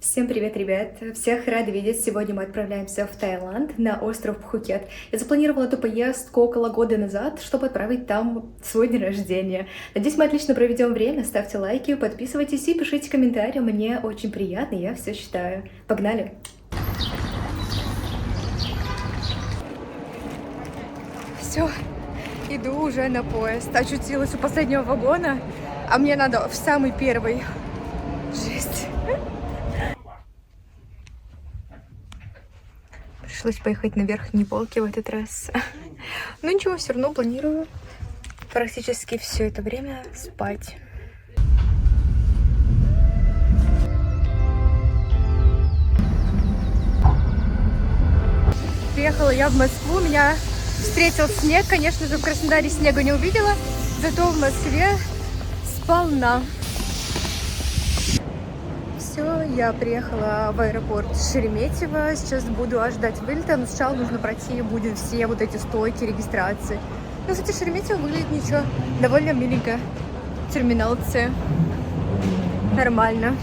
Всем привет, ребят! Всех рада видеть. Сегодня мы отправляемся в Таиланд, на остров Пхукет. Я запланировала эту поездку около года назад, чтобы отправить там свой день рождения. Надеюсь, мы отлично проведем время. Ставьте лайки, подписывайтесь и пишите комментарии. Мне очень приятно, я все читаю. Погнали! Все, иду уже на поезд. Очутилась у последнего вагона, а мне надо в самый первый. Жесть. Пришлось поехать на верхние полки в этот раз. Но ничего, все равно планирую практически все это время спать. Приехала я в Москву, меня встретил снег. Конечно же, в Краснодаре снега не увидела, зато в Москве сполна. Все, я приехала в аэропорт Шереметьево. Сейчас буду ждать вылета, но сначала нужно пройти будет все вот эти стойки регистрации. Ну, кстати, Шереметьево выглядит ничего, довольно миленько. Терминал С. Нормально.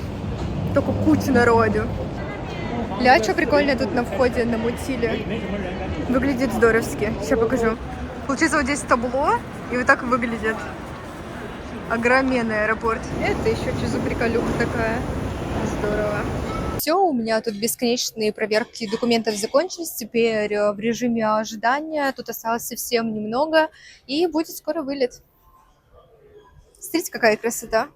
Только куча народу. Ля, что прикольно тут на входе намутили. Выглядит здоровски. Сейчас покажу. Получается, вот здесь табло, и вот так выглядит. Огроменный аэропорт. Это еще что за приколюха такая. Здорово. Все, у меня тут бесконечные проверки документов закончились. Теперь в режиме ожидания. Тут осталось совсем немного. И будет скоро вылет. Смотрите, какая красота.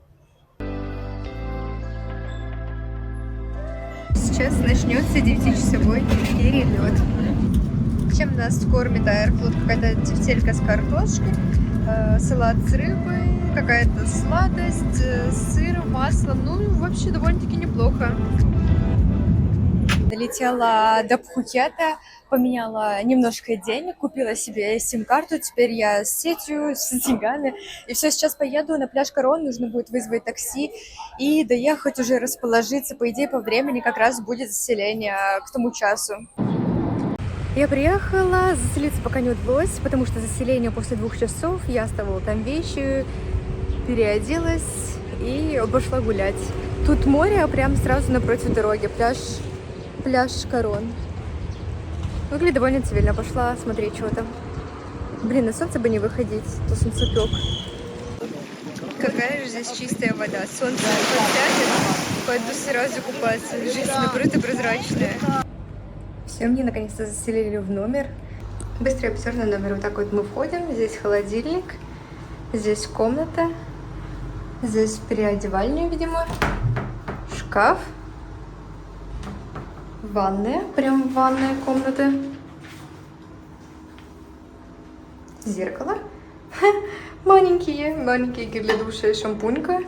Сейчас начнется 9-часовой перелет. Чем нас кормит Аэрофлот? Какая-то тефтелька с картошкой, салат с рыбой, какая-то сладость, сыр, масло. Ну, вообще довольно-таки неплохо. Долетела до Пхукета, поменяла немножко денег, купила себе сим-карту. Теперь я с сетью, с деньгами. И все, сейчас поеду на пляж Корон. Нужно будет вызвать такси и доехать уже расположиться. По идее, по времени как раз будет заселение к тому часу. Я приехала, заселиться пока не удалось, потому что заселение после 2 часов. Я оставила там вещи, переоделась и пошла гулять. Тут море прямо сразу напротив дороги, пляж Корон. Выглядит довольно цивильно. Пошла смотреть, что там. Блин, на солнце бы не выходить, то солнцепек. Какая же здесь чистая вода. Солнце подсядет, пойду сразу купаться. Жизнь наоборот прозрачная. Все, мне наконец-то заселили в номер. Быстрый обзор на номер. Вот так вот мы входим. Здесь холодильник, здесь комната, здесь переодевальня, видимо, шкаф, ванная, прям ванная комната, зеркало, маленькие гель для душа и шампунька,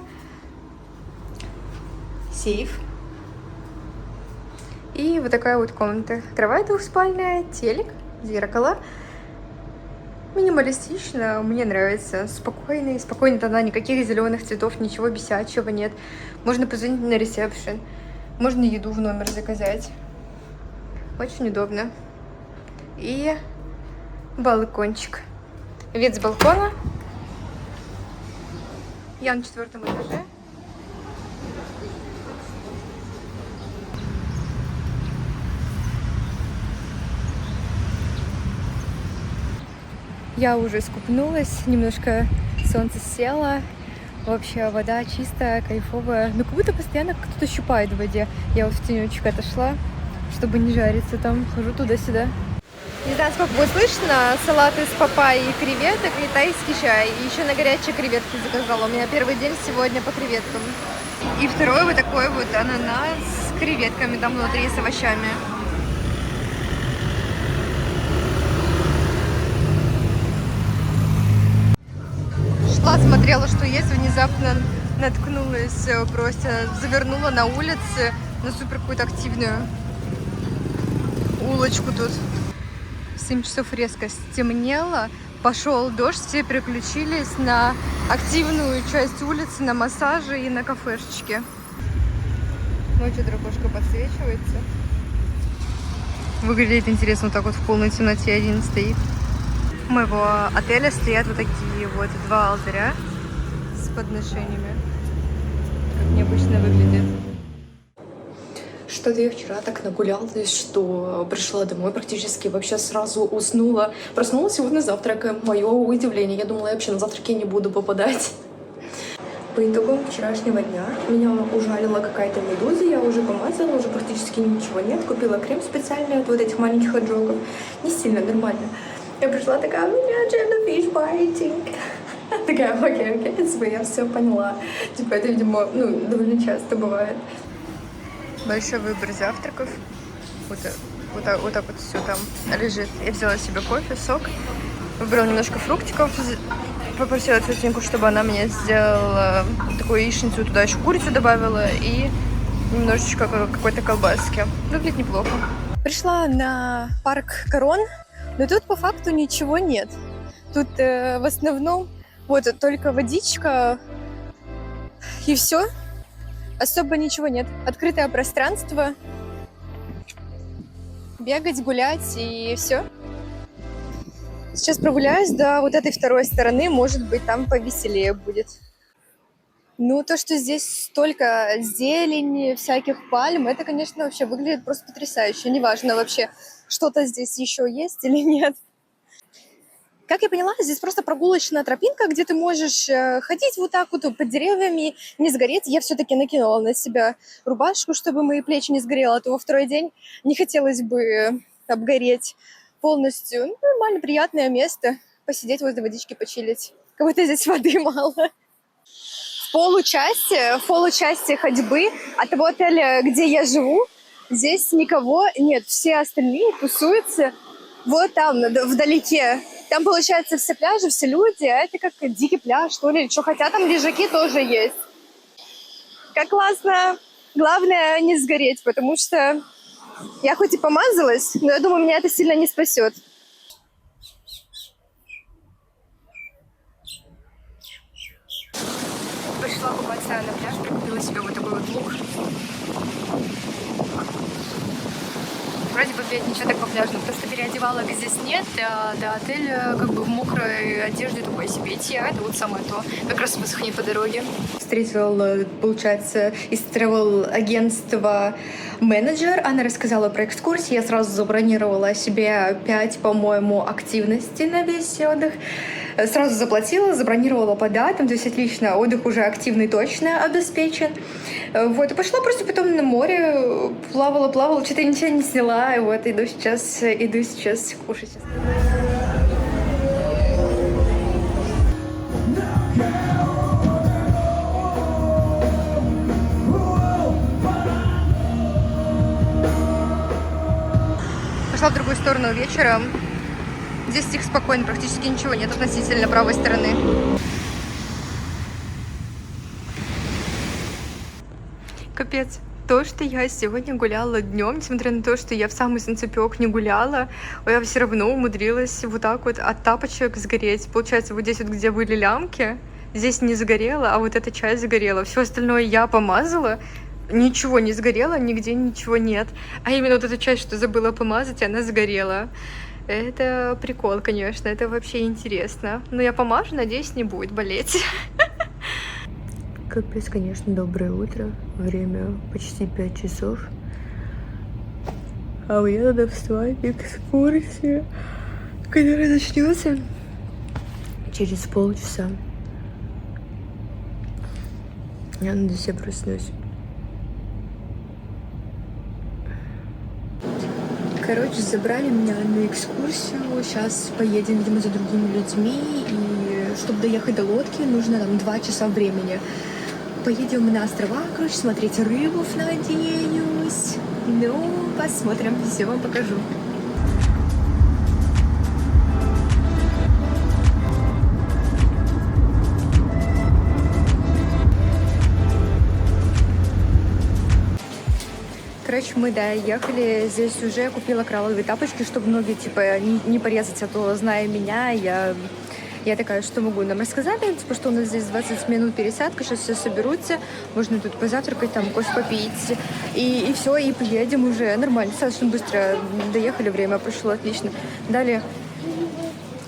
сейф. И вот такая вот комната. Кровать двухспальная, телек, зеркало. Минималистично, мне нравится. Спокойный тона, никаких зеленых цветов, ничего бесячего нет. Можно позвонить на ресепшн, можно еду в номер заказать. Очень удобно. И балкончик. Вид с балкона. Я на 4-м этаже. Я уже искупнулась, немножко солнце село. Вообще вода чистая, кайфовая. Но как будто постоянно кто-то щупает в воде. Я вот в тенечек отошла, чтобы не жариться там. Хожу туда-сюда. Не знаю, сколько будет слышно. Салат из папайи и креветок и тайский чай. И еще на горячие креветки заказала. У меня первый день сегодня по креветкам. И второй вот такой вот ананас с креветками там внутри, с овощами. Шла, смотрела, что есть, внезапно наткнулась, просто завернула на улице, на супер какую-то активную улочку тут. В 7 часов резко стемнело, пошел дождь, все переключились на активную часть улицы, на массажи и на кафешечки. Ночью дракошка подсвечивается. Выглядит интересно, вот так вот в полной темноте один стоит. У моего отеля стоят вот такие вот 2 алтаря с подношениями. Как необычно выглядит. Что-то я вчера так нагулялась, что пришла домой практически вообще сразу уснула. Проснулась сегодня завтракаем. Мое удивление. Я думала, я вообще на завтраки не буду попадать. По итогам вчерашнего дня меня ужалила какая-то медуза, я уже помазала, уже практически ничего нет. Купила крем специальный от вот этих маленьких отжогов. Не сильно, нормально. Я пришла такая, у меня jellyfish biting. Такая, окей, я все поняла. Типа это, видимо, довольно часто бывает. Большой выбор завтраков. Вот так вот все там лежит. Я взяла себе кофе, сок, выбрала немножко фруктиков, попросила тетеньку, чтобы она мне сделала такую яичницу, туда еще курицу добавила и немножечко какой-то колбаски. Выглядит неплохо. Пришла на парк Корон, но тут по факту ничего нет. Тут в основном вот только водичка и все. Особо ничего нет. Открытое пространство. Бегать, гулять и все. Сейчас прогуляюсь до вот этой второй стороны. Может быть, там повеселее будет. Ну, то, что здесь столько зелени, всяких пальм, это, конечно, вообще выглядит просто потрясающе. Неважно вообще, что-то здесь еще есть или нет. Как я поняла, здесь просто прогулочная тропинка, где ты можешь ходить вот так вот под деревьями, не сгореть. Я все-таки накинула на себя рубашку, чтобы мои плечи не сгорело, а то во второй день не хотелось бы обгореть полностью. Ну, нормально, приятное место. Посидеть возле водички, почилить. Как будто здесь воды мало. В получасе ходьбы от того отеля, где я живу, здесь никого нет. Все остальные тусуются вот там, вдалеке. Там, получается, все пляжи, все люди, а это как дикий пляж, что ли, что хотя там лежаки тоже есть. Как классно! Главное не сгореть, потому что я хоть и помазалась, но я думаю, меня это сильно не спасет. Пошла купаться на пляж, прикупила себе вот такой вот лук. Вроде бы, блядь, ничего такого пляжного, просто переодевалок здесь нет, до отеля как бы в мокрой одежде такой себе идти, а это вот самое то, как раз высохнет по дороге. Встретила, получается, из travel-агентства менеджер, она рассказала про экскурсии, я сразу забронировала себе 5, по-моему, активностей на весь отдых. Сразу заплатила, забронировала по датам, то есть отлично, отдых уже активный точно обеспечен. Вот, и пошла просто потом на море, плавала, что-то ничего не сняла, и вот иду сейчас кушать. Пошла в другую сторону вечером. Здесь тихо, спокойно, практически ничего нет относительно правой стороны. Капец. То, что я сегодня гуляла днем, несмотря на то, что я в самый солнцепек не гуляла, я все равно умудрилась вот так вот от тапочек сгореть. Получается, вот здесь вот, где были лямки, здесь не сгорело, а вот эта часть сгорела. Все остальное я помазала, ничего не сгорело, нигде ничего нет. А именно вот эта часть, что забыла помазать, она сгорела. Это прикол, конечно, это вообще интересно. Но я помажу, надеюсь, не будет болеть. Капец, конечно, доброе утро. Время почти 5 часов. А мне надо вставать на экскурсию, которая начнется через полчаса. Я надеюсь, я проснусь. Короче, забрали меня на экскурсию. Сейчас поедем, видимо, за другими людьми. И чтобы доехать до лодки, нужно там 2 часа времени. Поедем на острова, короче, смотреть рыбов, надеюсь. Ну, посмотрим, все вам покажу. Короче, мы доехали, здесь уже купила коралловые тапочки, чтобы ноги, типа, не порезать, а то, зная меня, я такая, что могу нам рассказать, типа, что у нас здесь 20 минут пересадка, сейчас все соберутся, можно тут позавтракать, там, кофе попить, и все, и поедем уже нормально, достаточно быстро доехали, время прошло отлично. Далее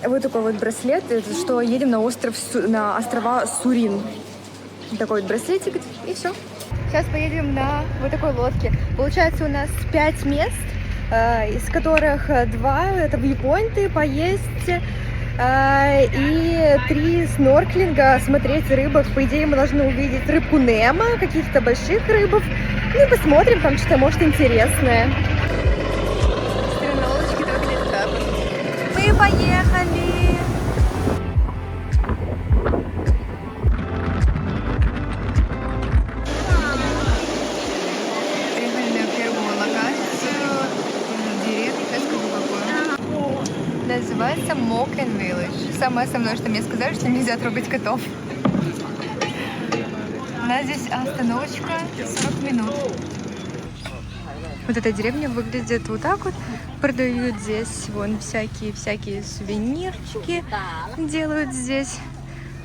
вот такой вот браслет, что едем на острова Сурин. Такой вот браслетик, и все. Сейчас поедем на вот такой лодке. Получается, у нас 5 мест, из которых 2 это вьюпоинты, поесть, и 3 снорклинга, смотреть рыбок. По идее, мы должны увидеть рыбку Немо, каких-то больших рыбов. Ну и посмотрим, там что-то может интересное. Мы поехали! Называется Moken Village. Самое основное, что мне сказали, что нельзя трогать котов. У нас здесь остановочка 40 минут. Вот эта деревня выглядит вот так вот. Продают здесь вон всякие сувенирчики. Делают здесь.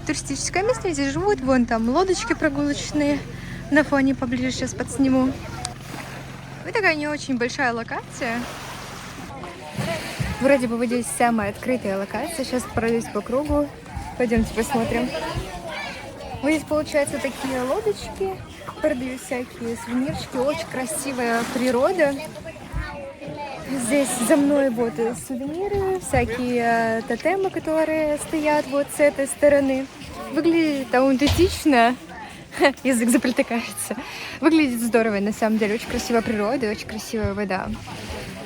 Туристическое место, здесь живут. Вон там лодочки прогулочные. На фоне поближе сейчас подсниму. Вот такая не очень большая локация. Вроде бы вот здесь самая открытая локация. Сейчас пройдусь по кругу. Пойдемте посмотрим. Вот здесь, получается, такие лодочки. Продают всякие сувенирчики. Очень красивая природа. Здесь за мной вот сувениры, всякие тотемы, которые стоят вот с этой стороны. Выглядит аутентично. Язык заплетается. Выглядит здорово, на самом деле. Очень красивая природа, очень красивая вода.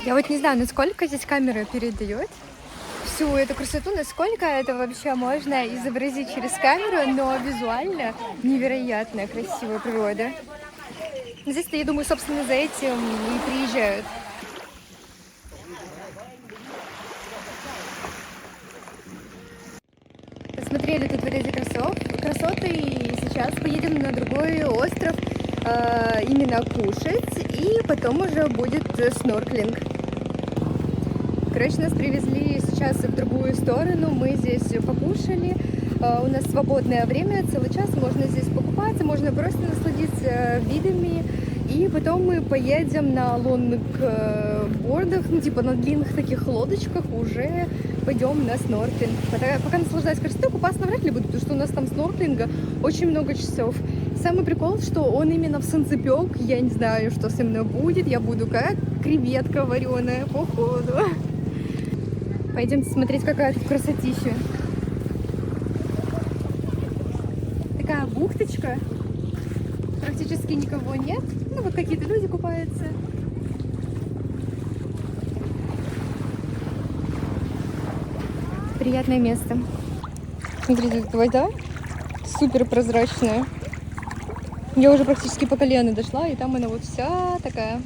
Я вот не знаю, насколько здесь камера передает всю эту красоту, насколько это вообще можно изобразить через камеру, но визуально невероятно красивая природа. Здесь-то, я думаю, собственно, за этим и приезжают. Посмотрели тут вот эти красоты, и сейчас поедем на другой остров именно кушать, и потом уже будет снорклинг. Короче, нас привезли сейчас в другую сторону, мы здесь покушали, у нас свободное время, целый час, можно здесь покупаться, можно просто насладиться видами, и потом мы поедем на лонгбордах, ну типа на длинных таких лодочках, уже пойдем на снорклинг. Пока наслаждаюсь красотой, купаться навряд ли буду, потому что у нас там снорклинга очень много часов. Самый прикол, что он именно в солнцепёк, я не знаю, что со мной будет, я буду как креветка вареная, походу. Пойдемте смотреть, какая тут красотища. Такая бухточка, практически никого нет, ну вот какие-то люди купаются. Приятное место. Смотрите, тут вода супер прозрачная. Я уже практически по колено дошла, и там она вот вся такая.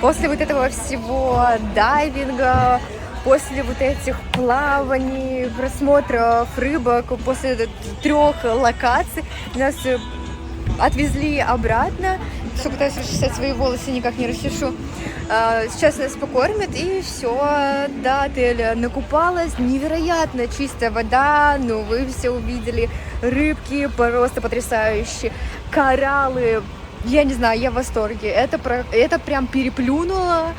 После вот этого всего дайвинга, после вот этих плаваний, просмотров рыбок, после 3 локаций нас отвезли обратно. Что пытаюсь расчесать свои волосы, никак не расчешу. Сейчас нас покормят, и все, до отеля. Накупалась, невероятно чистая вода, ну вы все увидели. Рыбки просто потрясающие, кораллы, я не знаю, я в восторге. Это прям переплюнуло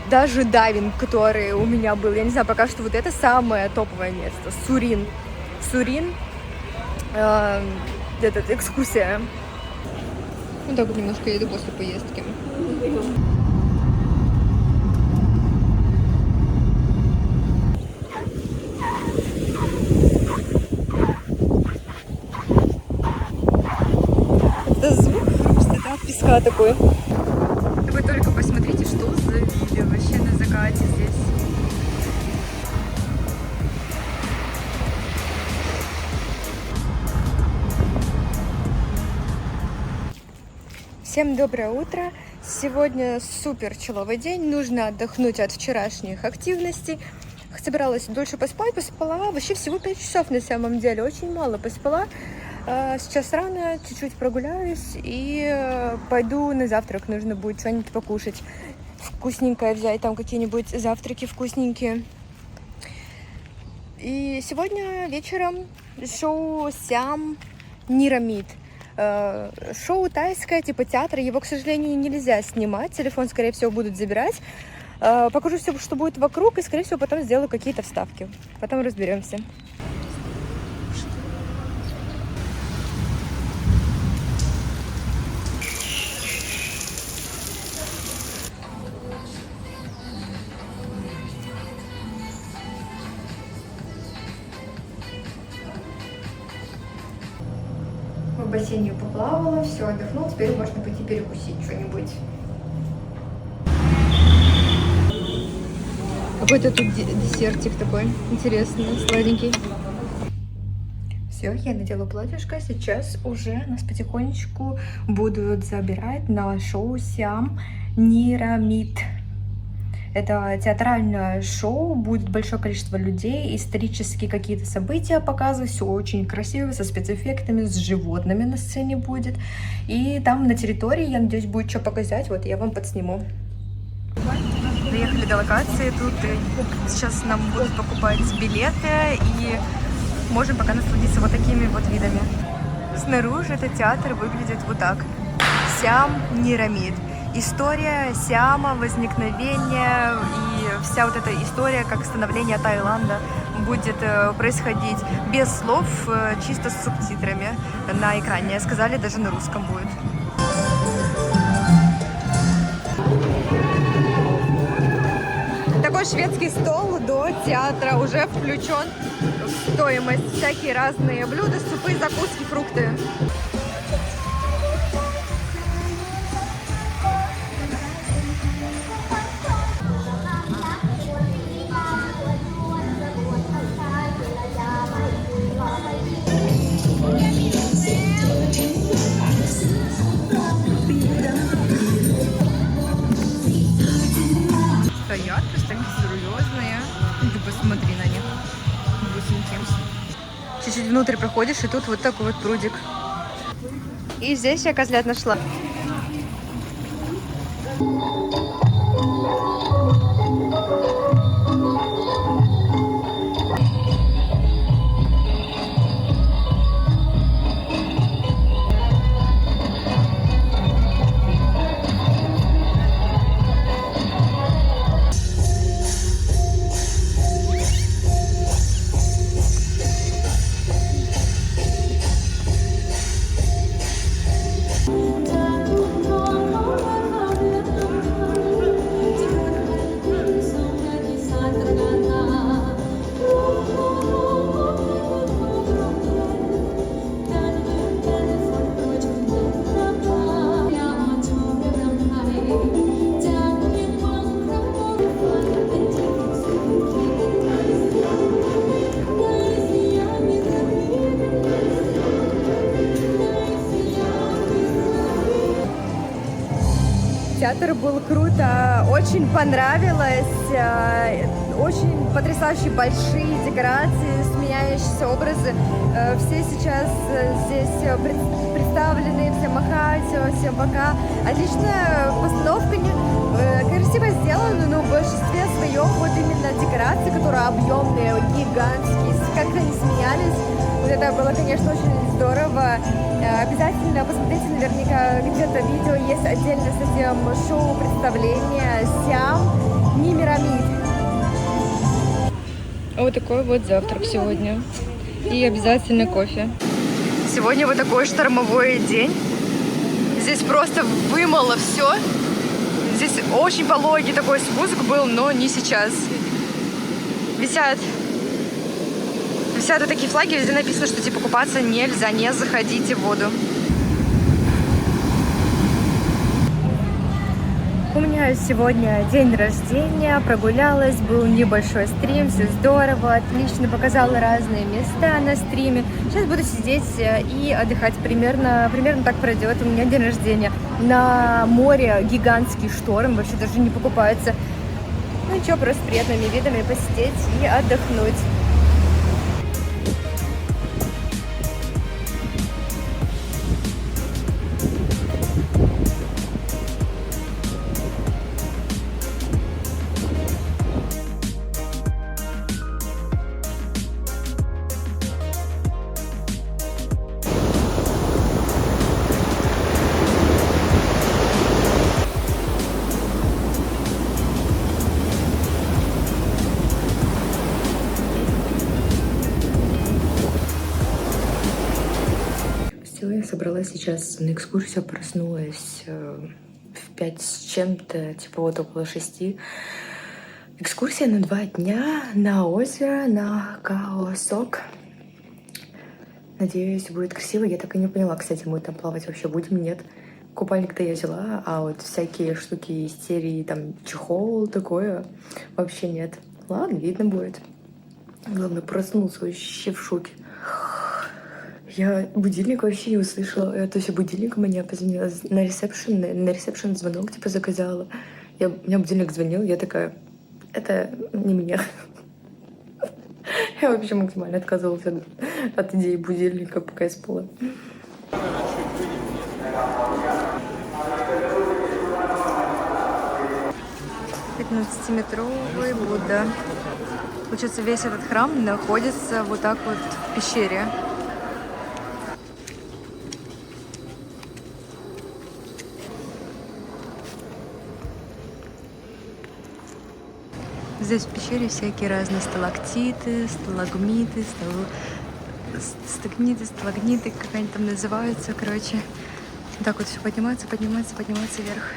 даже дайвинг, который у меня был. Я не знаю, пока что вот это самое топовое место. Сурин, экскурсия. Вот так вот немножко еду после поездки. Это звук хруста, песка такой. Вы только посмотрите, что за видео вообще на закате здесь. Всем доброе утро! Сегодня супер человый день, нужно отдохнуть от вчерашних активностей. Собиралась дольше поспала вообще всего 5 часов на самом деле, очень мало поспала. Сейчас рано, чуть-чуть прогуляюсь и пойду на завтрак, нужно будет что-нибудь покушать, вкусненькое взять, там какие-нибудь завтраки вкусненькие. И сегодня вечером шоу Сиам Нирамид. Шоу тайское, типа театра, его, к сожалению, нельзя снимать, телефон, скорее всего, будут забирать. Покажу все, что будет вокруг, и, скорее всего, потом сделаю какие-то вставки. Потом разберемся. В бассейне поплавала, все, отдохнула, теперь можно пойти перекусить что-нибудь. Какой-то тут десертик такой интересный, сладенький. Все, я надела платьишко, сейчас уже нас потихонечку будут забирать на шоу Сиам Нирамид. Это театральное шоу, будет большое количество людей, исторические какие-то события показывать, все очень красиво, со спецэффектами, с животными на сцене будет. И там на территории, я надеюсь, будет что показать, вот я вам подсниму. Доехали до локации, тут сейчас нам будут покупать билеты, и можем пока насладиться вот такими вот видами. Снаружи этот театр выглядит вот так. Сиам Нирамид. История Сиама, возникновение и вся вот эта история, как становление Таиланда, будет происходить без слов, чисто с субтитрами на экране. Сказали, даже на русском будет. Такой шведский стол до театра уже включен в стоимость. Всякие разные блюда, супы, закуски, фрукты. Стоят просто такие серьезные. Ты посмотри на них. Бусинки. Чуть-чуть внутрь проходишь, и тут вот такой вот прудик. И здесь я козлят нашла. завтрак был круто, очень понравилось, очень потрясающие большие декорации, сменяющиеся образы. Все сейчас здесь представлены, все махают, всем пока. Отличная постановка, красиво сделана, но в большинстве своем вот именно декорации, которые объемные, гигантские, как они сменялись. Вот это было, конечно, очень здорово. Обязательно посмотрите, наверняка где-то видео есть отдельно совсем шоу представления Сиам Нимирамид. Вот такой вот завтрак сегодня. И обязательно кофе. Сегодня вот такой штормовой день. Здесь просто вымыло все. Здесь очень пологий такой спуск был, но не сейчас. Висят вот такие флаги, везде написано, что типа купаться нельзя, не заходите в воду. У меня сегодня день рождения, прогулялась, был небольшой стрим, все здорово, отлично, показала разные места на стриме. Сейчас буду сидеть и отдыхать, примерно так пройдет у меня день рождения. На море гигантский шторм, вообще даже не покупается. Ну ничего, просто с приятными видами посидеть и отдохнуть. Я собралась сейчас на экскурсию, проснулась в 5 с чем-то, типа вот около 6. Экскурсия на 2 дня на озеро, на Каосок. Надеюсь, будет красиво. Я так и не поняла, кстати, мы там плавать вообще будем, нет. Купальник-то я взяла, а вот всякие штуки из серии, там, чехол, такое, вообще нет. Ладно, видно будет. Главное, проснулся вообще в шоке. Я будильник вообще не услышала. То есть будильником меня позвонила на ресепшн звонок типа заказала. У меня будильник звонил, я такая, это не меня. Я вообще максимально отказывалась от идеи будильника, пока я спала. 15-метровый Будда. Получается, весь этот храм находится вот так вот в пещере. Здесь в пещере всякие разные сталактиты, сталагмиты, сталагниты, как они там называются, короче. Вот так вот все поднимается вверх.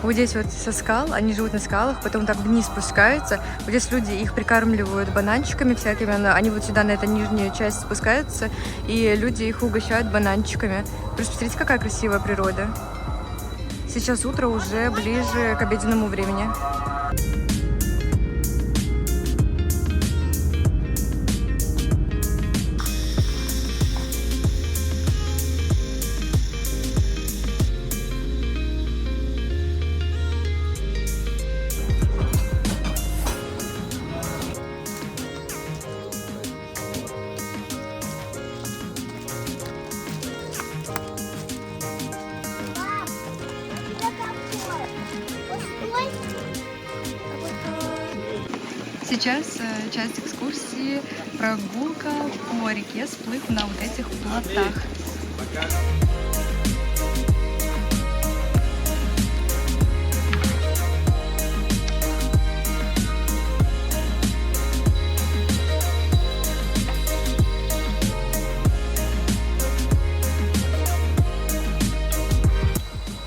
Вот здесь вот со скал, они живут на скалах, потом так вниз спускаются. Вот здесь люди их прикармливают бананчиками всякими. Они вот сюда, на эту нижнюю часть спускаются, и люди их угощают бананчиками. Просто посмотрите, какая красивая природа. Сейчас утро, уже ближе к обеденному времени. Сейчас часть экскурсии, прогулка по реке, сплыв на вот этих плотах.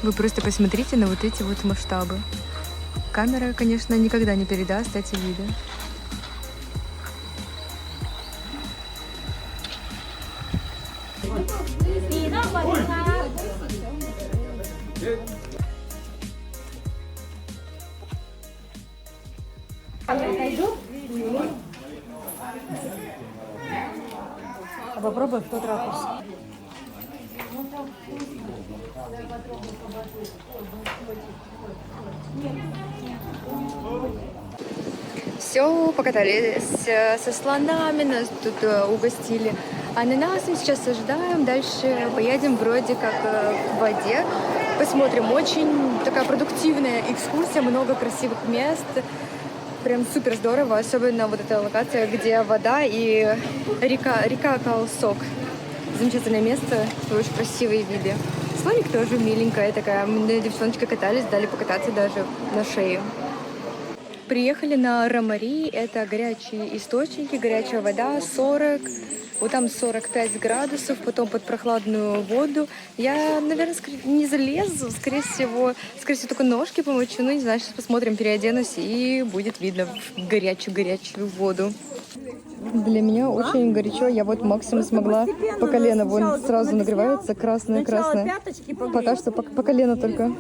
Вы просто посмотрите на вот эти вот масштабы. Камера, конечно, никогда не передаст эти виды. А попробуй в тот ракурс. Все, покатались со слонами, нас тут угостили ананасом. Сейчас ожидаем. Дальше поедем вроде как к воде. Посмотрим. Очень такая продуктивная экскурсия, много красивых мест. Прям супер здорово. Особенно вот эта локация, где вода и река Калсок. Замечательное место, очень красивые виды. Слоник тоже миленькая такая. Мы девчоночкой катались, дали покататься даже на шею. Приехали на Ромари, это горячие источники, горячая вода, 40, вот там 45 градусов, потом под прохладную воду. Я, наверное, не залезу, скорее всего, только ножки помочу, ну не знаю, сейчас посмотрим, переоденусь и будет видно в горячую воду. Для меня очень горячо, я вот максимум смогла по колено, вон сразу нагревается, красное. Пока что по колено только.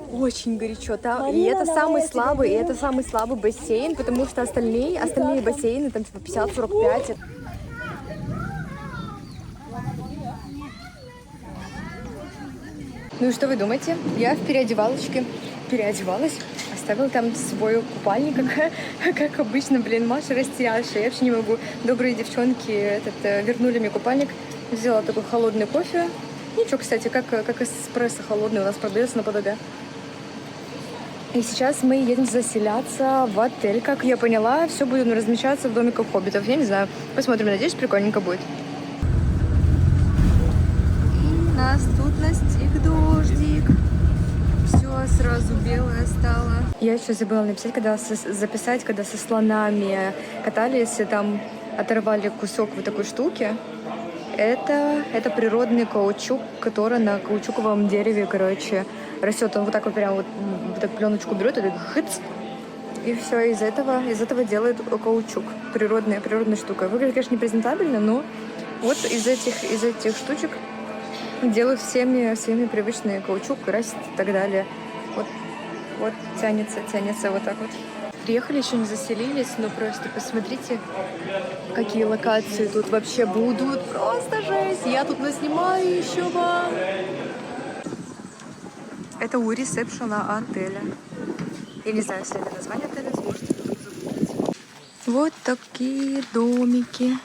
Очень горячо. И это самый слабый бассейн, потому что остальные бассейны там типа 50-45. Ну и что вы думаете? Я в переодевалась, оставила там свой купальник, как обычно, Маша растерялась, я вообще не могу. Добрые девчонки вернули мне купальник, взяла такой холодный кофе. Ничего, кстати, как эспрессо холодный у нас продается на ПДГ. И сейчас мы едем заселяться в отель. Как я поняла, все будет размещаться в домиках хоббитов. Я не знаю. Посмотрим, надеюсь, прикольненько будет. И нас тут настиг дождик. Все сразу белое стало. Я еще забыла написать, когда со слонами катались, и там оторвали кусок вот такой штуки. Это природный каучук, который на каучуковом дереве, растет. Он вот так вот прям вот так пленочку берет и так хыц. И все, из этого делают каучук. Природная штука. Выглядит, конечно, не презентабельно, но вот из этих штучек делают всеми привычный каучук, красят и так далее. Вот тянется вот так вот. Приехали, еще не заселились, но просто посмотрите, какие локации тут вообще будут. Просто жесть! Я тут наснимаю еще вам. Это у ресепшена отеля. Я не знаю, если это название отеля, сможете потом загуглить. Вот такие домики.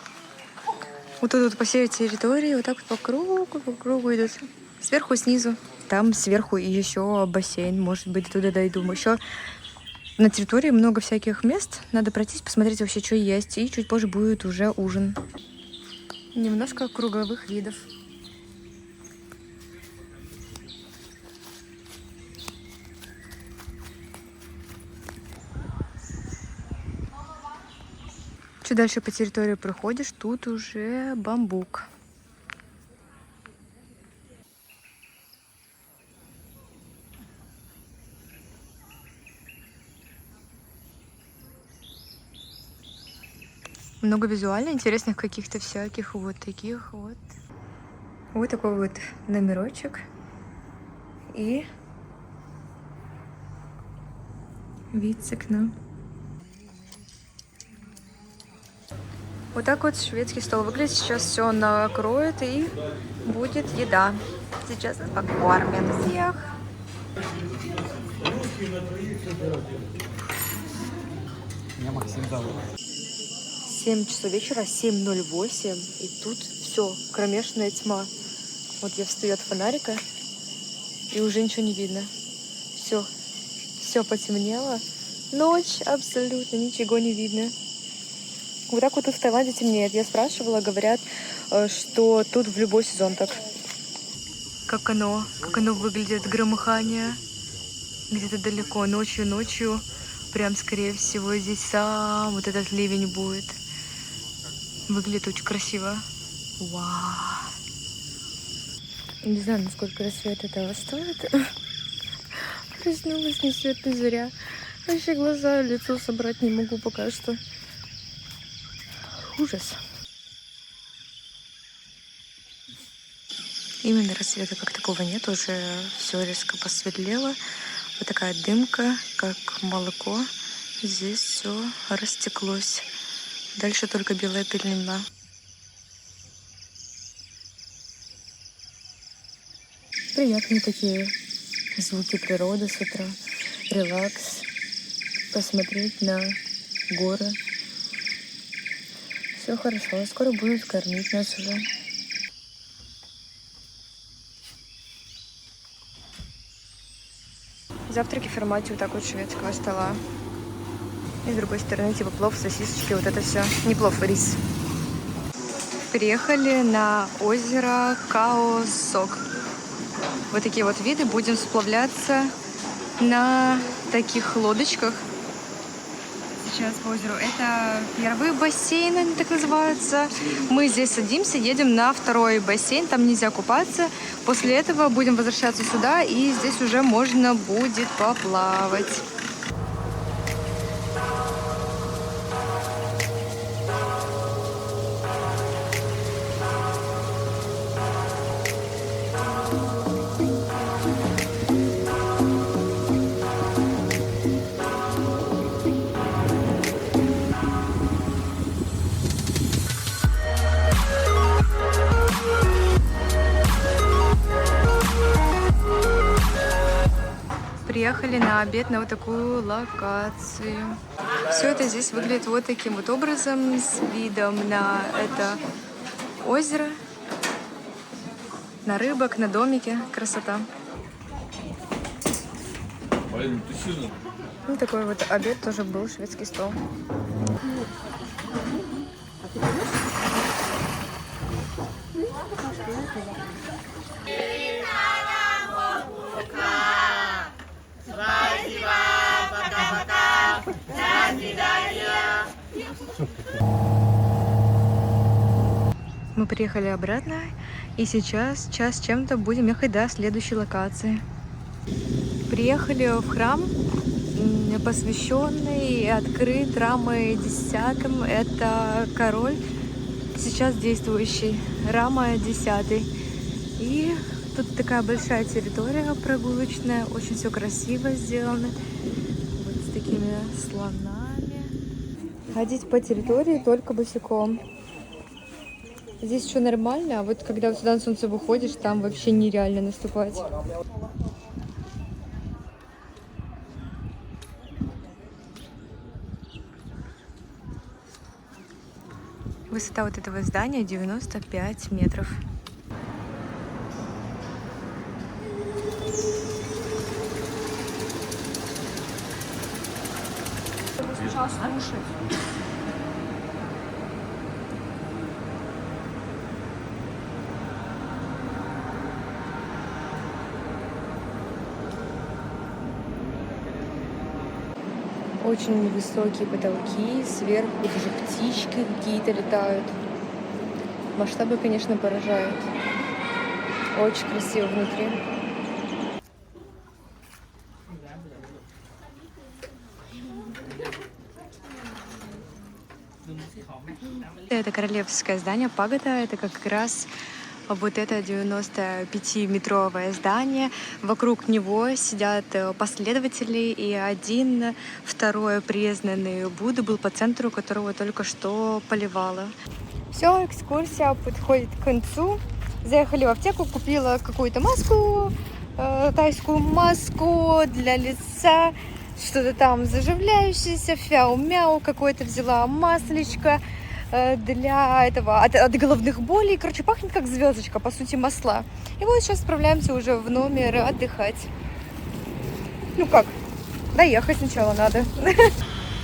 Вот тут по всей территории, вот так вот по кругу идут. Сверху, снизу. Там сверху и еще бассейн, может быть, туда дойду. Еще на территории много всяких мест. Надо пройтись, посмотреть вообще, что есть. И чуть позже будет уже ужин. Немножко круговых видов. Чуть дальше по территории проходишь, тут уже бамбук. Много визуально интересных каких-то всяких вот таких вот. Вот такой вот номерочек. И вид с окна. Вот так вот шведский стол выглядит. Сейчас все накроет и будет еда. Сейчас нас покормят всех. Я Максим зовут. 7 часов вечера, 7:08, и тут все, кромешная тьма. Вот я встаю от фонарика, и уже ничего не видно. Все потемнело. Ночь, абсолютно ничего не видно. Вот так вот тут в Таиланде темнеет. Я спрашивала, говорят, что тут в любой сезон так. Как оно выглядит, громыхание. Где-то далеко, ночью. Прям, скорее всего, здесь сам вот этот ливень будет. Выглядит очень красиво. Вау. Не знаю, насколько рассвет этого стоит. Проснулась ни свет ни заря. Вообще глаза, лицо собрать не могу пока что. Ужас. Именно рассвета как такого нет, уже все резко посветлело. Вот такая дымка, как молоко. Здесь все растеклось. Дальше только белая пелена. Приятные такие звуки природы с утра. Релакс. Посмотреть на горы. Все хорошо. Скоро будут кормить нас уже. Завтраки в формате вот так вот шведского стола. И с другой стороны типа плов, сосисочки, вот это все. Не плов, а рис. Приехали на озеро Каосок. Вот такие вот виды. Будем сплавляться на таких лодочках. Сейчас по озеру. Это первый бассейн, они так называются. Мы здесь садимся, едем на второй бассейн. Там нельзя купаться. После этого будем возвращаться сюда, и здесь уже можно будет поплавать. Приехали на обед на вот такую локацию. Все это здесь выглядит вот таким вот образом, с видом на это озеро, на рыбок, на домики. Красота. Ну, такой вот обед тоже был, шведский стол. Мы приехали обратно, и сейчас час с чем-то будем ехать до следующей локации. Приехали в храм, посвященный и открыт Рамой X. Это король, сейчас действующий, Рама X. И тут такая большая территория прогулочная, очень все красиво сделано. Вот с такими слонами. Ходить по территории только босиком. Здесь еще нормально, а вот когда сюда на солнце выходишь, там вообще нереально наступать. Высота вот этого здания 95 метров. Очень высокие потолки, сверху даже птички какие-то летают. Масштабы, конечно, поражают. Очень красиво внутри. Это королевское здание Пагода. Это как раз вот это 95-метровое здание. Вокруг него сидят последователи, и один, второй признанный Будда был по центру, которого только что поливала. Все, экскурсия подходит к концу. Заехали в аптеку, купила какую-то маску, тайскую маску для лица, что-то там заживляющееся, фяу-мяу, какое-то взяла маслечко для этого, от головных болей. Короче, пахнет как звездочка, по сути, масла. И вот сейчас отправляемся уже в номер отдыхать. Ну как, доехать сначала надо.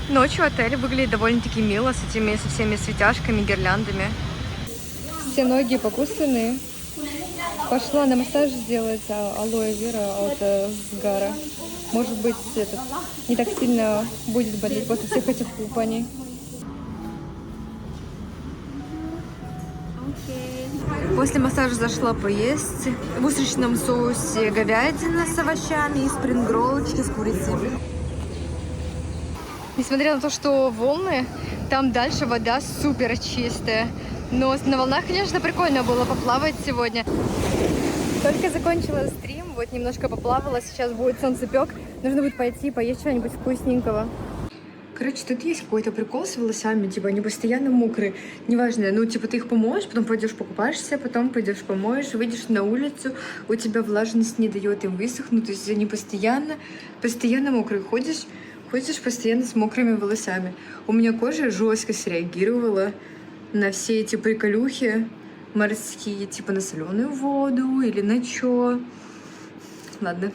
Ночью отель выглядит довольно-таки мило, со всеми светяшками, гирляндами. Все ноги покусаны. Пошла на массаж сделать алоэ вера от сгара. Может быть, не так сильно будет болеть после всех этих купаний. После массажа зашла поесть в устричном соусе говядина с овощами и спрингроллочки с курицей. Несмотря на то, что волны, там дальше вода супер чистая. Но на волнах, конечно, прикольно было поплавать сегодня. Только закончила стрим, вот немножко поплавала, сейчас будет солнцепек. Нужно будет пойти поесть чего-нибудь вкусненького. Короче, тут есть какой-то прикол с волосами, типа они постоянно мокрые. Неважно, ну типа ты их помоешь, потом пойдешь покупаешься, потом пойдешь помоешь, выйдешь на улицу, у тебя влажность не дает им высохнуть, то есть они постоянно мокрые. Ходишь постоянно с мокрыми волосами. У меня кожа жестко среагировала на все эти приколюхи морские, типа на соленую воду или на чё. Ладно,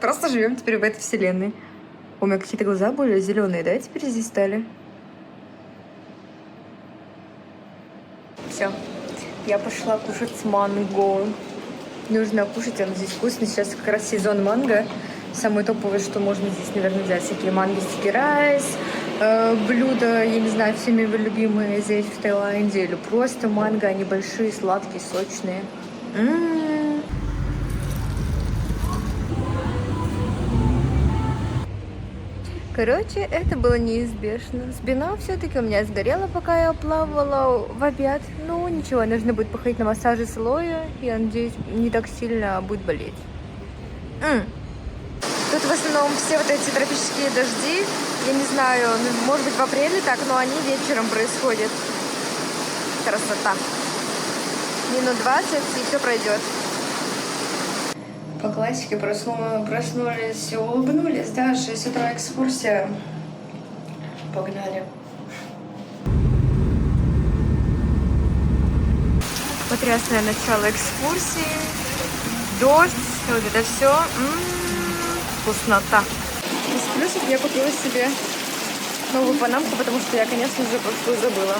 просто живем теперь в этой вселенной. У меня какие-то глаза более зеленые, да, теперь здесь стали? Все, я пошла кушать манго. Нужно кушать, оно здесь вкусно. Сейчас как раз сезон манго. Самое топовое, что можно здесь, наверное, взять всякие манго стики райс, блюда, я не знаю, всеми любимые здесь в Таиланде, или просто манго, они большие, сладкие, сочные. Короче, это было неизбежно. Спина все-таки у меня сгорела, пока я плавала в обед. Ну, ничего, нужно будет походить на массаже с Лоя. Я надеюсь, не так сильно будет болеть. Тут в основном все вот эти тропические дожди. Я не знаю, может быть в апреле так, но они вечером происходят. Красота. Минут 20 и все пройдет. По классике проснулись, улыбнулись, да, 6 утра экскурсия. Погнали. Потрясное начало экскурсии. Дождь, вот это все. Вкуснота. Из плюсов я купила себе новую панамку, потому что я, конечно же, прошлую забыла.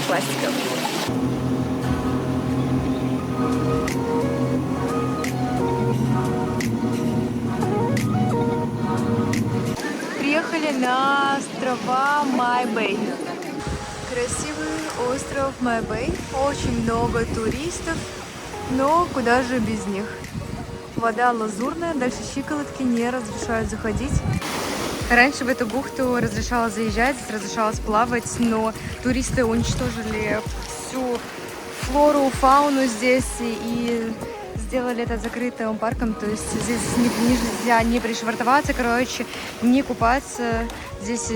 Классика. Приехали на острова Май-Бэй. Красивый остров Май-Бэй. Очень много туристов, но куда же без них. Вода лазурная, дальше щиколотки не разрешают заходить. Раньше в эту бухту разрешалось заезжать, разрешалось плавать, но туристы уничтожили всю флору, фауну здесь и сделали это закрытым парком, то есть здесь нельзя не пришвартоваться, короче, не купаться. Здесь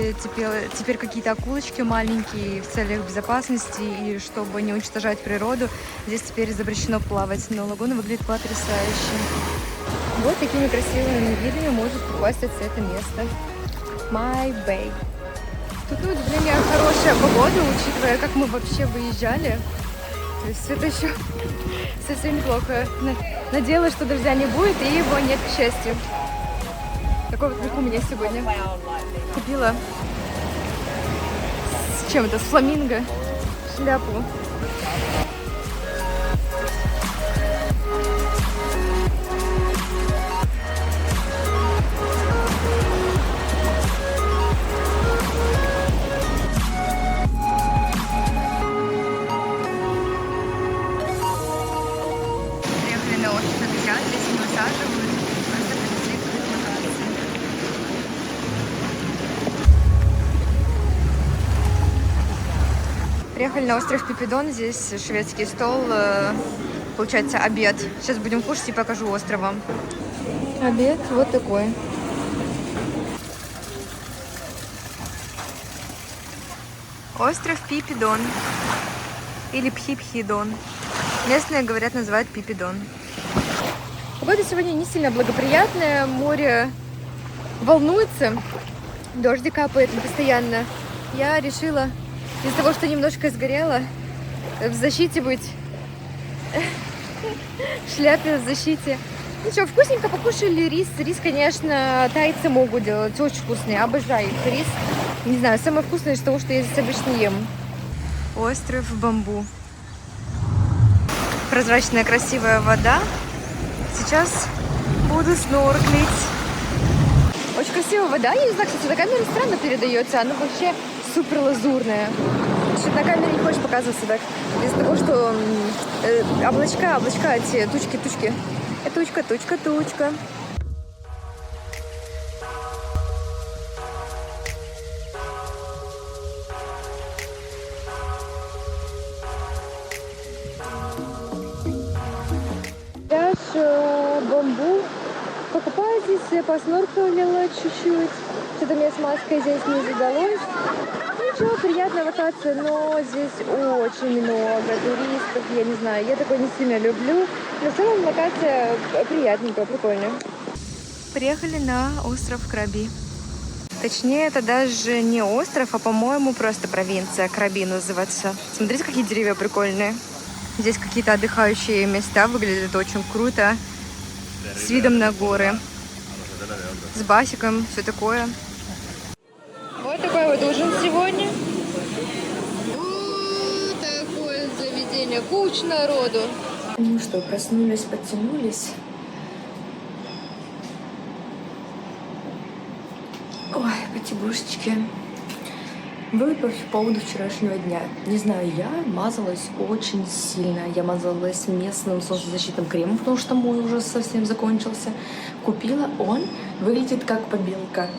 теперь какие-то акулочки маленькие в целях безопасности и чтобы не уничтожать природу. Здесь теперь запрещено плавать, но лагуна выглядит потрясающе. Вот такими красивыми видами может похвастаться это место. Май-Бэй. Тут, на удивление, хорошая погода, учитывая, как мы вообще выезжали. То есть это еще совсем неплохо. Надеялась, что дождя не будет, и его нет, к счастью. Такой вот у меня сегодня. Купила с чем это, с фламинго шляпу. Приехали на остров Отдыхать, здесь высаживают. Просто привезли к локации. Приехали на остров Пипидон, здесь шведский стол, получается обед. Сейчас будем кушать и покажу остров вам. Обед вот такой. Остров Пипидон или Пхипхидон. Местные, говорят, называют Пипидон. Погода сегодня не сильно благоприятная, море волнуется, дождик капает постоянно. Я решила из-за того, что немножко сгорела, в защите быть, в шляпе в защите. Ну что, вкусненько покушали рис. Рис, конечно, тайцы могут делать, очень вкусный, обожаю их рис. Не знаю, самое вкусное из того, что я здесь обычно ем. Остров Бамбу. Прозрачная красивая вода. Сейчас буду снорклить. Очень красивая вода. Я не знаю, кстати, на камере странно передается. Она вообще супер лазурная. Что-то на камере не хочешь показываться так. Из-за того, что облачка, эти тучки. Тучка. бамбук. Покупаю здесь, я посноркалила чуть-чуть. Что-то мне с маской здесь не задалось. Ничего, приятная локация, но здесь очень много туристов. Я не знаю, я такое не сильно люблю. Но в целом локация приятненькая, прикольная. Приехали на остров Краби. Точнее, это даже не остров, а, по-моему, просто провинция. Краби называется. Смотрите, какие деревья прикольные. Здесь какие-то отдыхающие места, выглядят очень круто. С видом на горы. С басиком, все такое. Вот такой вот ужин сегодня. Вот такое заведение. Куча народу. Ну что, проснулись, подтянулись. Ой, потягушечки. Вы по поводу вчерашнего дня. Не знаю, я мазалась очень сильно. Я мазалась местным солнцезащитным кремом, потому что мой уже совсем закончился. Купила, он выглядит как побелка.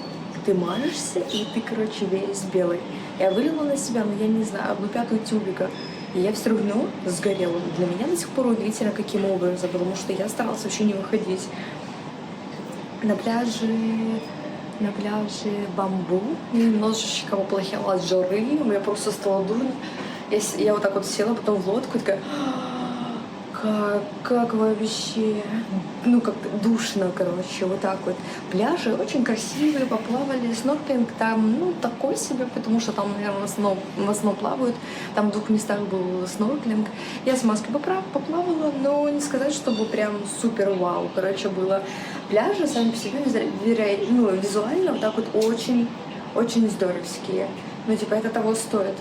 Ты мажешься, и ты, короче, весь белый. Я вылила на себя, но я не знаю, 1/5 тюбика. И я все равно сгорела. Для меня до сих пор удивительно, каким образом, потому что я старалась вообще не выходить. На пляже бамбу. Немножечко поплохела от жары. У меня просто стало дурно. Я вот так вот села потом в лодку и такая... Как вообще? Ну, как душно, короче, вот так вот. Пляжи очень красивые, поплавали. Снорклинг там, ну, такой себе, потому что там, наверное, в основном плавают. Там в 2 местах был снорклинг. Я с маской поплавала, но не сказать, чтобы прям супер вау. Короче, было. Пляжи сами по себе, ну, визуально вот так вот очень здоровские. Ну, типа, это того стоит.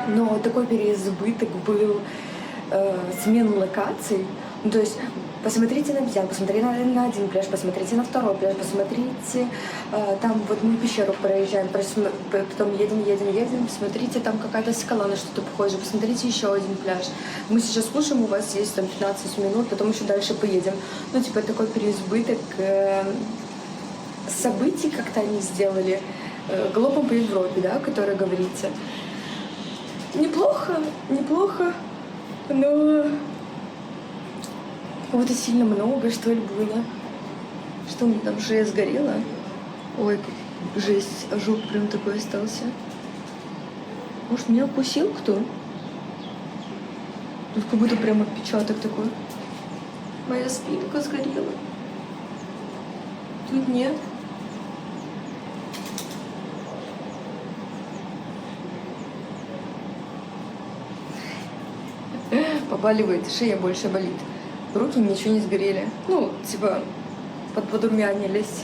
Но такой переизбыток был смену локаций. Ну, то есть посмотрите на обезьян, посмотрите на один пляж, посмотрите на второй пляж, посмотрите, там вот мы пещеру проезжаем, потом едем, посмотрите, там какая-то скала на что-то похоже, посмотрите еще один пляж. Мы сейчас слушаем, у вас есть там 15 минут, потом еще дальше поедем. Ну, типа, такой переизбыток событий как-то они сделали. Галопом по Европе, да, о которой говорится. Неплохо, но кого-то сильно много, что ли, было. Что у меня там шея сгорела? Ой, жесть, ожог прям такой остался. Может, меня укусил кто? Тут как будто прям отпечаток такой. Моя спинка сгорела. Тут нет. Побаливает, шея больше болит. Руки ничего не сгорели. Ну, типа, подрумянились.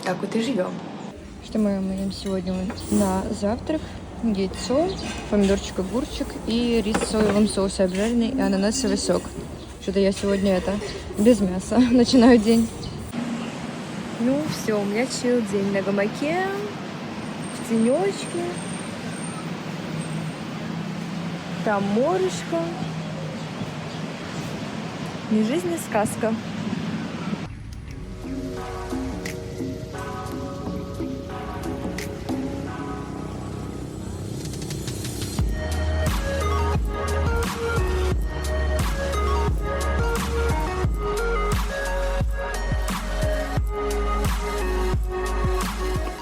Так вот и живем. Что мы едим сегодня на завтрак? Яйцо, помидорчик, огурчик и рис в соевом соусе обжаренный и ананасовый сок. Что-то я сегодня без мяса начинаю день. Ну все, у меня чил день на гамаке, в тенечке. Там морюшка. Не жизнь, а сказка.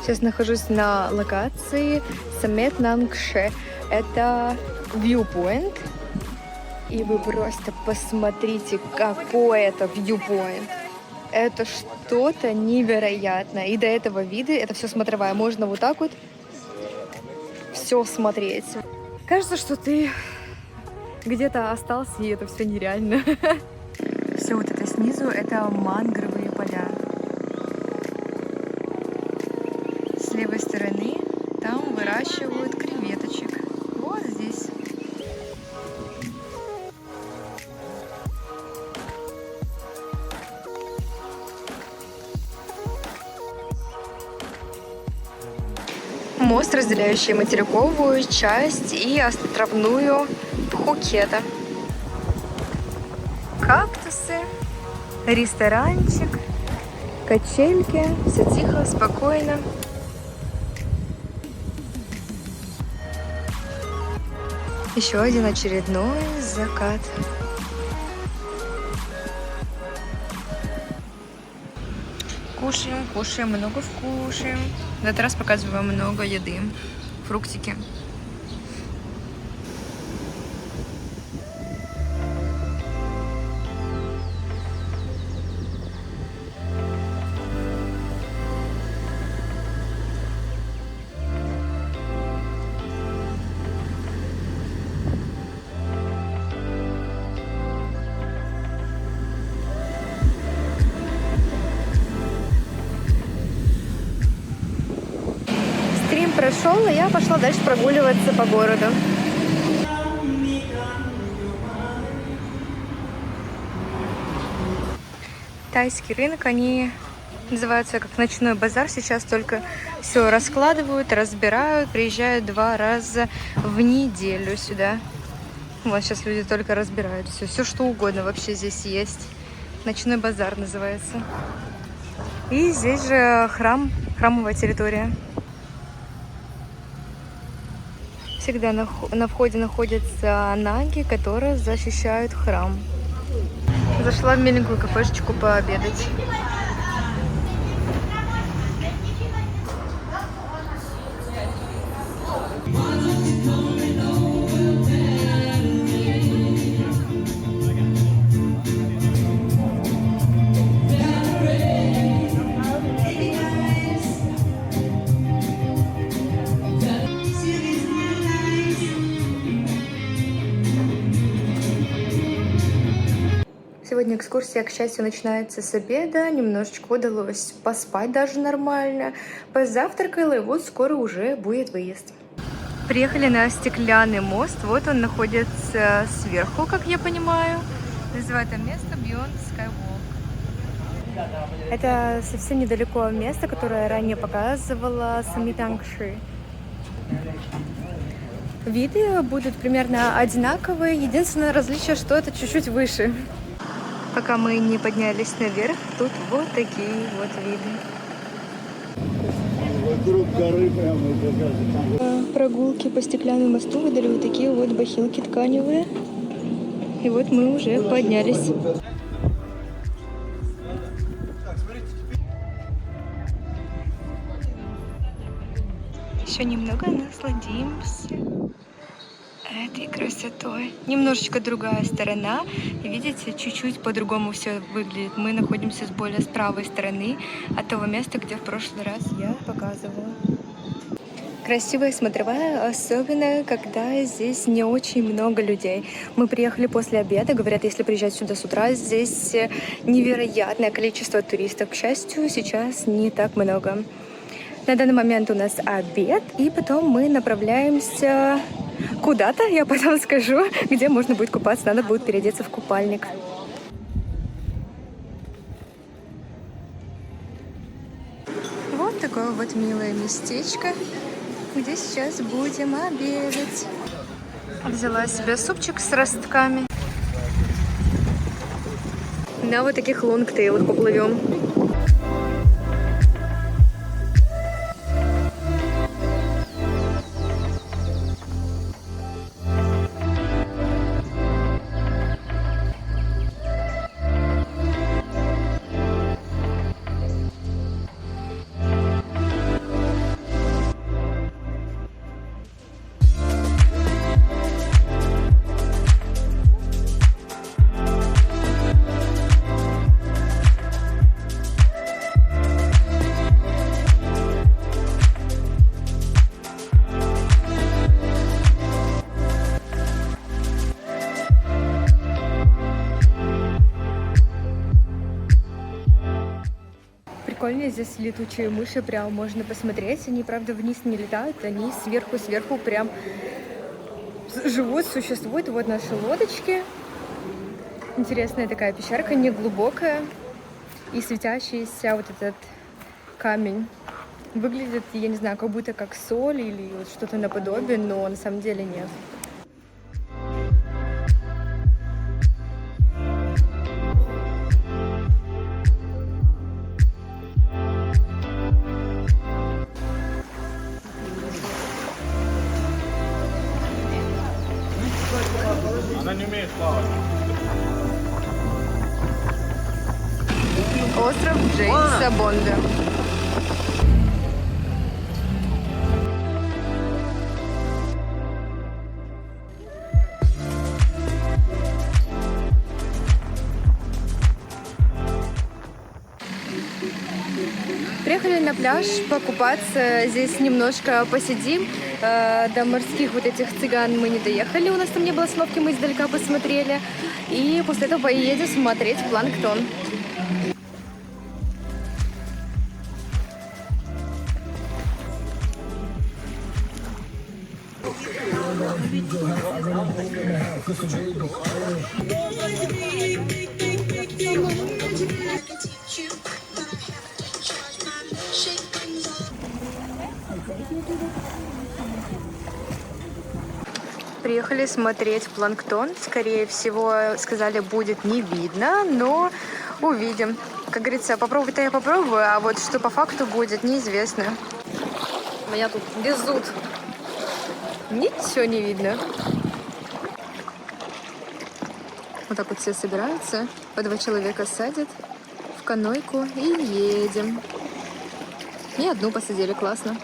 Сейчас нахожусь на локации Самет Нангше. Это viewpoint. И вы просто посмотрите, какой это viewpoint. Это что-то невероятное. И до этого вида, это все смотровая. Можно вот так вот все смотреть. Кажется, что ты где-то остался, и это все нереально. Все вот это снизу, это мангровые поля. С левой стороны там выращивают креветочек. Вот здесь. Мост, разделяющий материковую часть и островную Пхукета. Кактусы, ресторанчик, качельки. Все тихо, спокойно. Еще один очередной закат. Кушаем, кушаем, много вкушаем. В этот раз показываю вам много еды. Фруктики. Стрим прошел, и я пошла дальше прогуливаться по городу. Тайский рынок, они называются как ночной базар. Сейчас только все раскладывают, разбирают, приезжают 2 раза в неделю сюда. Вот сейчас люди только разбирают все что угодно вообще здесь есть. Ночной базар называется. И здесь же храмовая территория. Всегда на входе находятся наги, которые защищают храм. Зашла в миленькую кафешечку пообедать. Сегодня экскурсия, к счастью, начинается с обеда. Немножечко удалось поспать даже нормально. Позавтракала, и вот скоро уже будет выезд. Приехали на стеклянный мост. Вот он находится сверху, как я понимаю. Называют это место Beyond Skywalk. Это совсем недалеко место, которое я ранее показывала, Самитангши. Виды будут примерно одинаковые. Единственное различие, что это чуть-чуть выше. Пока мы не поднялись наверх, тут вот такие вот виды. Вокруг горы прямо. Прогулки по стеклянному мосту выдали вот такие вот бахилки тканевые. И вот мы уже поднялись. Еще немного насладимся этой красотой. Немножечко другая сторона. И видите, чуть-чуть по-другому все выглядит. Мы находимся с более с правой стороны от того места, где в прошлый раз я показывала. Красивая смотровая, особенно когда здесь не очень много людей. Мы приехали после обеда. Говорят, если приезжать сюда с утра, здесь невероятное количество туристов. К счастью, сейчас не так много. На данный момент у нас обед, и потом мы направляемся куда-то, я потом скажу, где можно будет купаться. Надо будет переодеться в купальник. Вот такое вот милое местечко, где сейчас будем обедать. Взяла себе супчик с ростками. На вот таких лонгтейлах поплывем. Прикольно, здесь летучие мыши, прям можно посмотреть. Они, правда, вниз не летают, они сверху прям живут, существуют. Вот наши лодочки. Интересная такая пещерка, неглубокая. И светящийся вот этот камень. Выглядит, я не знаю, как будто как соль или вот что-то наподобие, но на самом деле нет. Она не умеет плавать. Остров Джеймса Бонда. Приехали на пляж покупаться, здесь немножко посидим. До морских вот этих цыган мы не доехали, у нас там не было остановки, мы издалека посмотрели. И после этого поедем смотреть планктон. Приехали смотреть планктон. Скорее всего, сказали, будет не видно, но увидим. Как говорится, попробовать-то я попробую, а вот что по факту будет, неизвестно. Меня тут везут. Ничего не видно. Вот так вот все собираются, по 2 человека садят в канойку и едем. Не одну посадили, классно.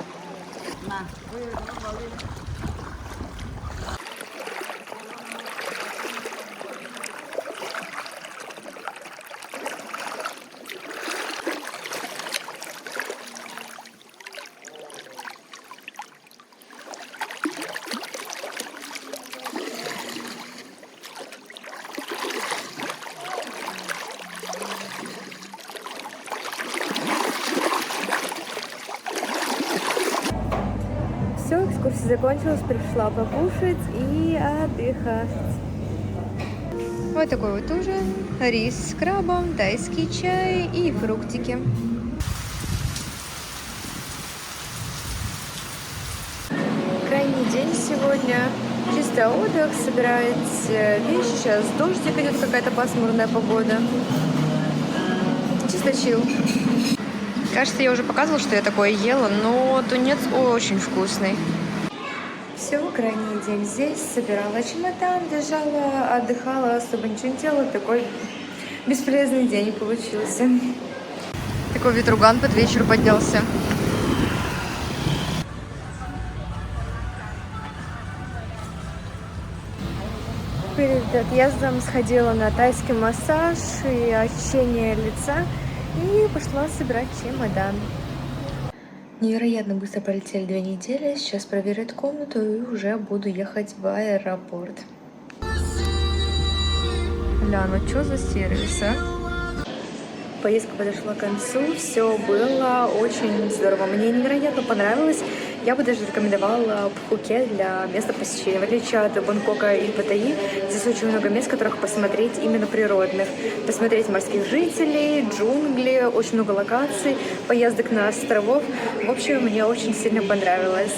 Все, экскурсия закончилась, пришла покушать и отдыхать. Вот такой вот ужин. Рис с крабом, тайский чай и фруктики. Крайний день сегодня. Чисто отдых, собирать вещи. Сейчас дождик идет, какая-то пасмурная погода. Чисто чил. Кажется, я уже показывала, что я такое ела, но тунец очень вкусный. Все, крайний день здесь. Собирала чемодан, лежала, отдыхала, особо ничего не делала. Такой бесполезный день получился. Такой ветруган под вечер поднялся. Перед отъездом сходила на тайский массаж и очищение лица. И пошла собирать чемодан. Невероятно быстро пролетели 2 недели. Сейчас проверят комнату и уже буду ехать в аэропорт. Ля, ну что за сервис, а? Поездка подошла к концу. Все было очень здорово. Мне невероятно понравилось. Я бы даже рекомендовала Пхукет для места посещения. В отличие от Бангкока и Паттайи, здесь очень много мест, которых посмотреть именно природных. Посмотреть морских жителей, джунгли, очень много локаций, поездок на островов. В общем, мне очень сильно понравилось.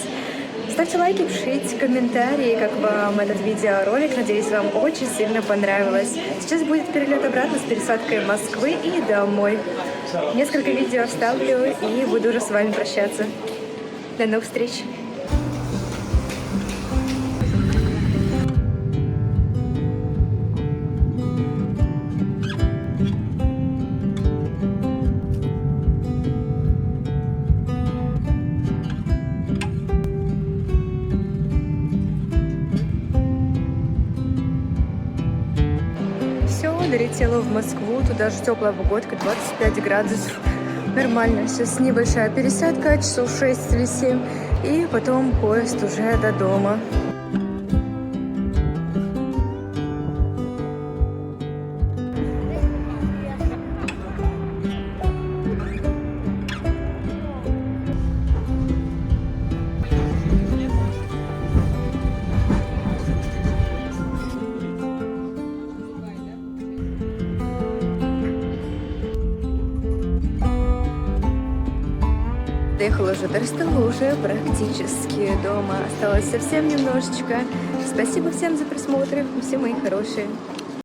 Ставьте лайки, пишите комментарии, как вам этот видеоролик. Надеюсь, вам очень сильно понравилось. Сейчас будет перелет обратно с пересадкой Москвы и домой. Несколько видео вставлю и буду уже с вами прощаться. До новых встреч! Все, долетела в Москву. Тут даже теплая погодка, 25 градусов. Нормально. Сейчас небольшая пересадка, часов 6 или 7. И потом поезд уже до дома. Доехала уже до Ростова, уже практически дома. Осталось совсем немножечко. Спасибо всем за просмотр, все мои хорошие.